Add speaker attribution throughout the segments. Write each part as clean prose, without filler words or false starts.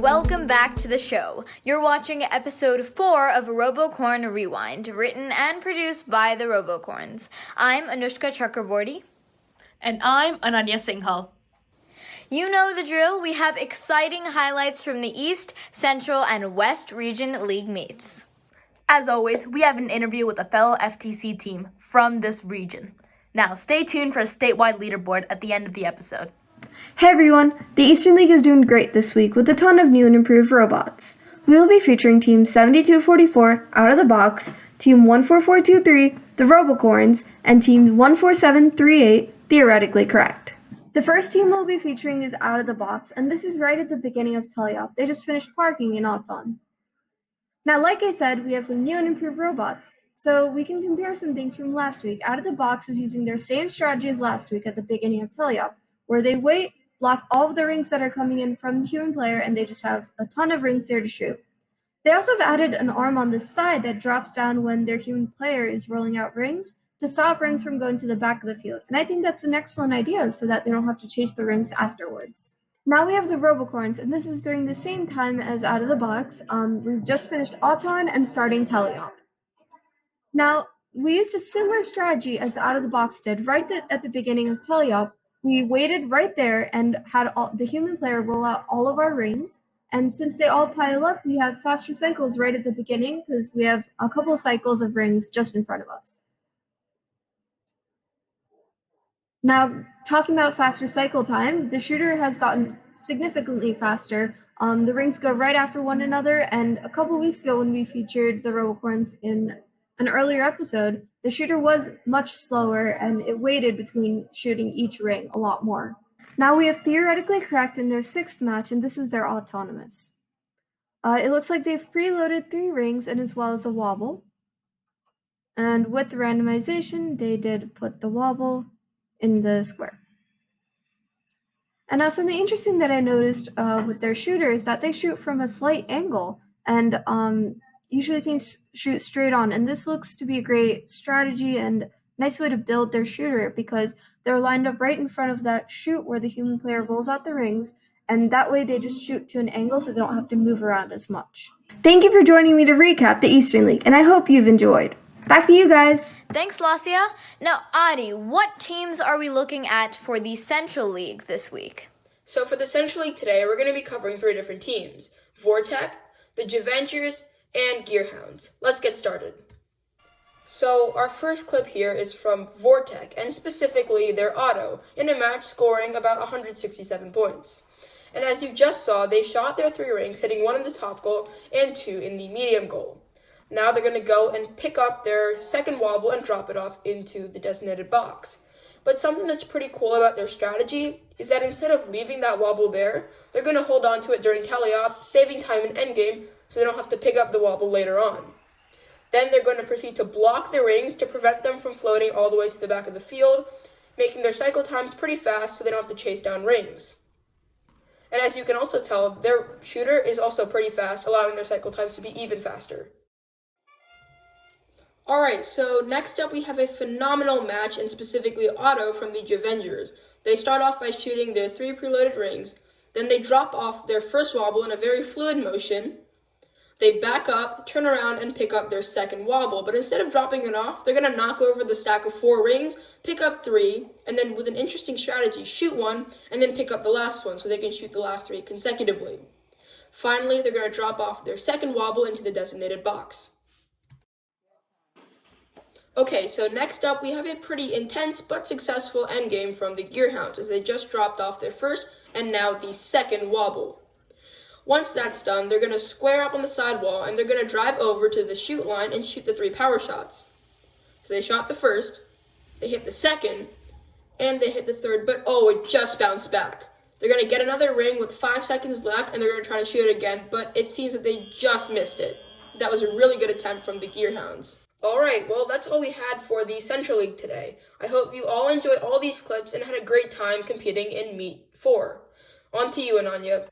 Speaker 1: welcome back to the show. You're watching episode 4 of RoboCorn Rewind, written and produced by the RoboCorns. I'm Anushka Chakraborty.
Speaker 2: And I'm Ananya Singhal.
Speaker 1: You know the drill. We have exciting highlights from the East, Central, and West Region League meets.
Speaker 2: As always, we have an interview with a fellow FTC team from this region. Now, stay tuned for a statewide leaderboard at the end of the episode.
Speaker 3: Hey everyone, the Eastern League is doing great this week with a ton of new and improved robots. We will be featuring Team 7244, Out of the Box, Team 14423, the RoboCorns, and Team 14738, Theoretically Correct. The first team we'll be featuring is Out of the Box, and this is right at the beginning of Teleop. They just finished parking in Auton. Now, like I said, we have some new and improved robots, so we can compare some things from last week. Out of the Box is using their same strategy as last week at the beginning of Teleop, where they wait, block all of the rings that are coming in from the human player, and they just have a ton of rings there to shoot. They also have added an arm on the side that drops down when their human player is rolling out rings to stop rings from going to the back of the field. And I think that's an excellent idea so that they don't have to chase the rings afterwards. Now we have the RoboCorns, and this is during the same time as Out of the Box. We've just finished Auton and starting Teleop. Now, we used a similar strategy as Out of the Box did right at the beginning of Teleop. We waited right there and had the human player roll out all of our rings. And since they all pile up, we have faster cycles right at the beginning because we have a couple cycles of rings just in front of us. Now, talking about faster cycle time, the shooter has gotten significantly faster. The rings go right after one another, and a couple weeks ago when we featured the RoboCorns in an earlier episode, the shooter was much slower and it waited between shooting each ring a lot more. Now we have Theoretically Correct in their 6th match, and this is their autonomous. It looks like they've preloaded 3 rings and as well as a wobble. And with the randomization, they did put the wobble in the square. And now something interesting that I noticed with their shooter is that they shoot from a slight angle, and usually teams shoot straight on, and this looks to be a great strategy and nice way to build their shooter because they're lined up right in front of that shoot where the human player rolls out the rings, and that way they just shoot to an angle so they don't have to move around as much. Thank you for joining me to recap the Eastern League, and I hope you've enjoyed. Back to you guys.
Speaker 1: Thanks, Lasia. Now, Adi, what teams are we looking at for the Central League this week?
Speaker 4: So for the Central League today, we're going to be covering 3 different teams: Vortec, the Javengers, and Gearhounds. Let's get started. So our first clip here is from Vortec, and specifically their auto, in a match scoring about 167 points. And as you just saw, they shot their 3 rings, hitting 1 in the top goal and 2 in the medium goal. Now they're going to go and pick up their second wobble and drop it off into the designated box. But something that's pretty cool about their strategy is that instead of leaving that wobble there, they're going to hold on to it during teleop, saving time in endgame so they don't have to pick up the wobble later on. Then they're going to proceed to block the rings to prevent them from floating all the way to the back of the field, making their cycle times pretty fast so they don't have to chase down rings. And as you can also tell, their shooter is also pretty fast, allowing their cycle times to be even faster. Alright, so next up we have a phenomenal match, and specifically auto from the Javengers. They start off by shooting their 3 preloaded rings, then they drop off their first wobble in a very fluid motion. They back up, turn around, and pick up their second wobble, but instead of dropping it off, they're going to knock over the stack of 4 rings, pick up 3, and then with an interesting strategy, shoot 1, and then pick up the last one so they can shoot the last 3 consecutively. Finally, they're going to drop off their second wobble into the designated box. Okay, so next up we have a pretty intense but successful endgame from the Gearhounds as they just dropped off their first and now the second wobble. Once that's done, they're going to square up on the sidewall and they're going to drive over to the shoot line and shoot the 3 power shots. So they shot the first, they hit the second, and they hit the third, but it just bounced back. They're going to get another ring with 5 seconds left and they're going to try to shoot it again, but it seems that they just missed it. That was a really good attempt from the Gearhounds. Alright, well that's all we had for the Central League today. I hope you all enjoyed all these clips and had a great time competing in Meet 4. On to you, Ananya.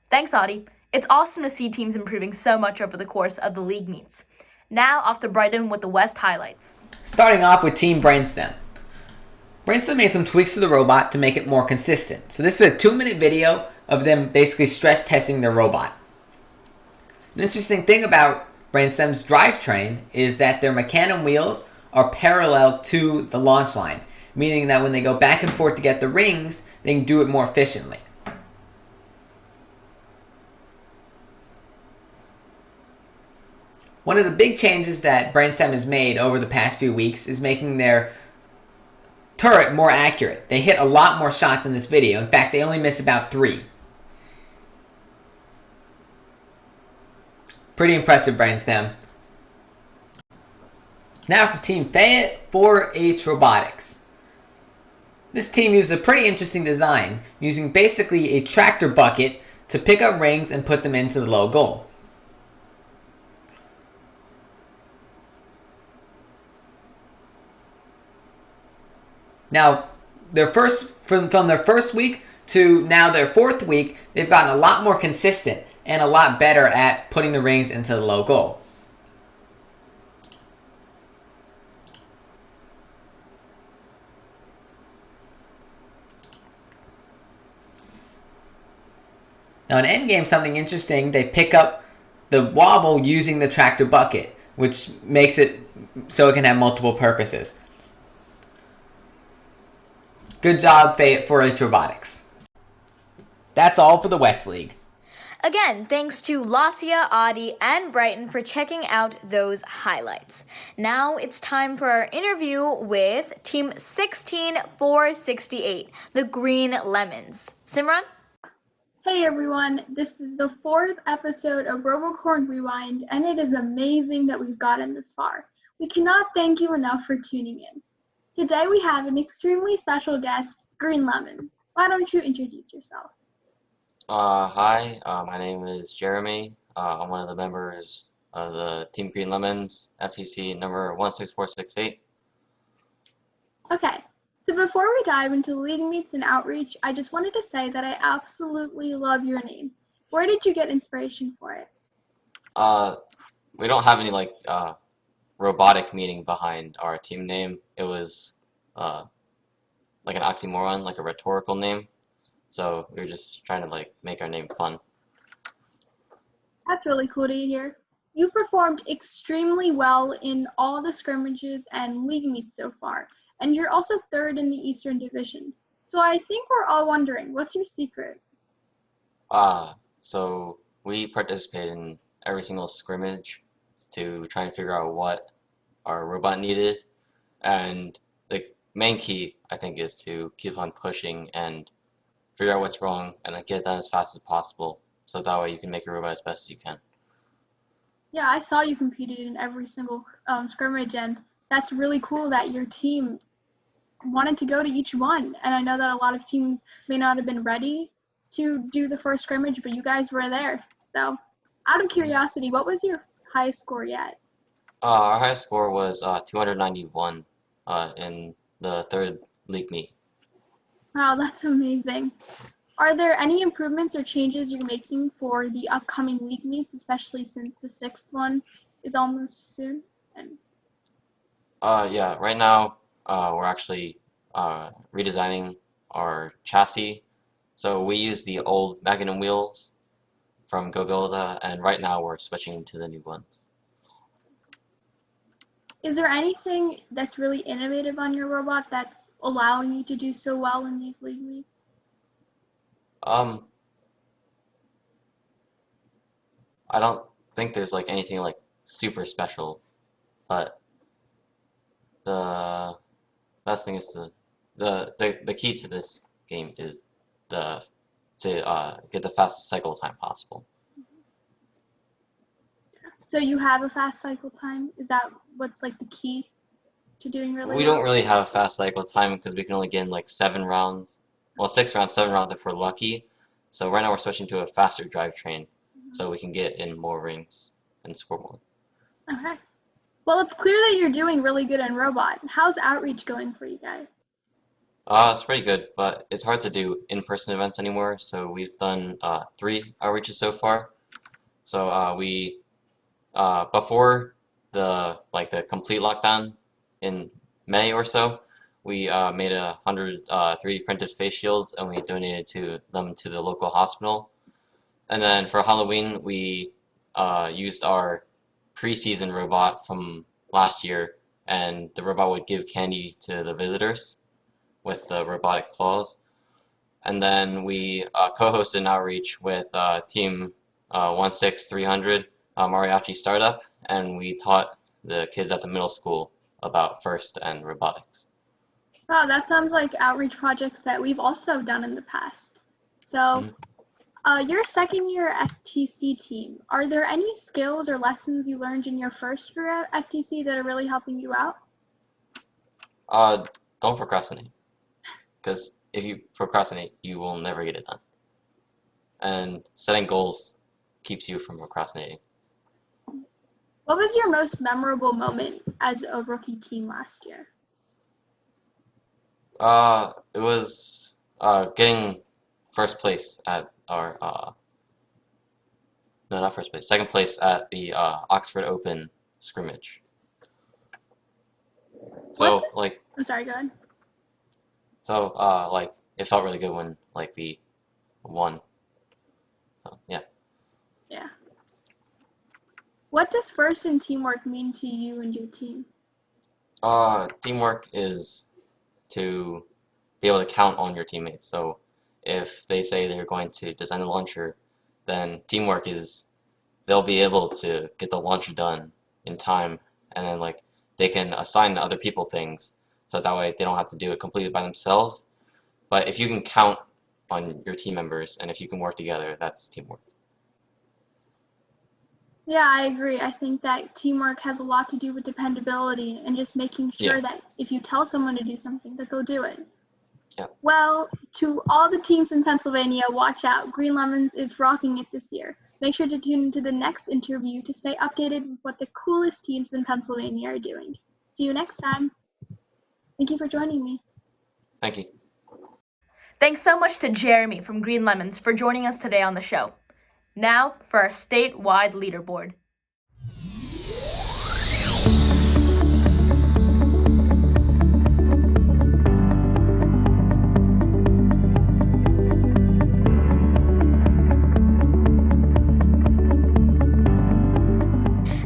Speaker 2: Thanks, Adi. It's awesome to see teams improving so much over the course of the league meets. Now off to Brighton with the West highlights.
Speaker 5: Starting off with Team Brainstem. Brainstem made some tweaks to the robot to make it more consistent. So this is a 2-minute video of them basically stress testing their robot. An interesting thing about Brainstem's drivetrain is that their mechanism wheels are parallel to the launch line, meaning that when they go back and forth to get the rings, they can do it more efficiently. One of the big changes that Brainstem has made over the past few weeks is making their turret more accurate. They hit a lot more shots in this video. In fact, they only miss about 3. Pretty impressive, Brainstem. Now for Team Fayette 4H Robotics. This team used a pretty interesting design, using basically a tractor bucket to pick up rings and put them into the low goal. Now, from their first week to now their 4th week, they've gotten a lot more consistent and a lot better at putting the rings into the low goal. Now in endgame, something interesting, they pick up the wobble using the tractor bucket, which makes it so it can have multiple purposes. Good job, Fayette 4H Robotics. That's all for the West League.
Speaker 1: Again, thanks to Lasia, Audie, and Brighton for checking out those highlights. Now it's time for our interview with Team 16468, the Green Lemons. Simran?
Speaker 6: Hey everyone, this is the 4th episode of RoboCorn Rewind, and it is amazing that we've gotten this far. We cannot thank you enough for tuning in. Today we have an extremely special guest, Green Lemons. Why don't you introduce yourself?
Speaker 7: Hi, my name is Jeremy. I'm one of the members of the Team Green Lemons, FTC number 16468.
Speaker 6: Okay, so before we dive into league meets and outreach, I just wanted to say that I absolutely love your name. Where did you get inspiration for it?
Speaker 7: We don't have any robotic meaning behind our team name. It was like an oxymoron, like a rhetorical name. So we were just trying to make our name fun.
Speaker 6: That's really cool to hear. You performed extremely well in all the scrimmages and league meets so far, and you're also 3rd in the Eastern Division. So I think we're all wondering, what's your secret?
Speaker 7: So we participate in every single scrimmage to try and figure out what our robot needed, and the main key, I think, is to keep on pushing and figure out what's wrong and then get it done as fast as possible, so that way you can make your robot as best as you can.
Speaker 6: Yeah, I saw you competed in every single scrimmage, and that's really cool that your team wanted to go to each one. And I know that a lot of teams may not have been ready to do the first scrimmage, but you guys were there. So, out of curiosity, what was your highest score yet?
Speaker 7: Our highest score was 291 in the 3rd league meet.
Speaker 6: Wow, that's amazing. Are there any improvements or changes you're making for the upcoming league meets, especially since the 6th one is almost soon?
Speaker 7: Yeah, right now we're actually redesigning our chassis. So we use the old Magnum wheels from GoBuilda, and right now we're switching to the new ones.
Speaker 6: Is there anything that's really innovative on your robot that's allowing you to do so well in these league meets?
Speaker 7: I don't think there's anything super special, but the best thing is the key to this game is to get the fastest cycle time possible.
Speaker 6: So you have a fast cycle time? Is that what's the key to doing really well?
Speaker 7: We don't really have a fast cycle time because we can only get in 7 rounds. Well, 6 rounds, 7 rounds if we're lucky. So right now we're switching to a faster drivetrain, so we can get in more rings and score more.
Speaker 6: Okay. Well, it's clear that you're doing really good in robot. How's outreach going for you guys?
Speaker 7: It's pretty good, but it's hard to do in-person events anymore. So we've done 3 outreaches so far. So we before the complete lockdown in May or so, we made 100 3D printed face shields, and we donated them to the local hospital. And then for Halloween, we used our preseason robot from last year, and the robot would give candy to the visitors with the robotic claws. And then we co-hosted an outreach with Team 16300 Mariachi Startup, and we taught the kids at the middle school about FIRST and robotics.
Speaker 6: Wow, that sounds like outreach projects that we've also done in the past. So, your second year FTC team, are there any skills or lessons you learned in your first year at FTC that are really helping you out?
Speaker 7: Don't procrastinate, because if you procrastinate, you will never get it done. And setting goals keeps you from procrastinating.
Speaker 6: What was your most memorable moment as a rookie team last year?
Speaker 7: It was getting first place at our no, not first place, second place at the Oxford Open scrimmage. So
Speaker 6: I'm sorry, go ahead.
Speaker 7: So it felt really good when we won. So yeah.
Speaker 6: Yeah. What does FIRST and teamwork mean to you and your team?
Speaker 7: Teamwork is to be able to count on your teammates. So if they say they're going to design a launcher, then teamwork is they'll be able to get the launcher done in time, and then they can assign other people things, so that way they don't have to do it completely by themselves. But if you can count on your team members and if you can work together, that's teamwork.
Speaker 6: Yeah, I agree. I think that teamwork has a lot to do with dependability and just making sure that if you tell someone to do something, that they'll do it.
Speaker 7: Yeah.
Speaker 6: Well, to all the teams in Pennsylvania, watch out. Green Lemons is rocking it this year. Make sure to tune into the next interview to stay updated with what the coolest teams in Pennsylvania are doing. See you next time. Thank you for joining me.
Speaker 7: Thank you.
Speaker 2: Thanks so much to Jeremy from Green Lemons for joining us today on the show. Now for our statewide leaderboard.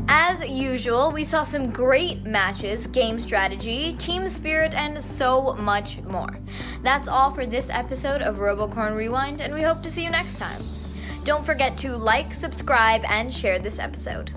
Speaker 1: As usual, we saw some great matches, game strategy, team spirit, and so much more. That's all for this episode of RoboCorn Rewind, and we hope to see you next time. Don't forget to like, subscribe, and share this episode.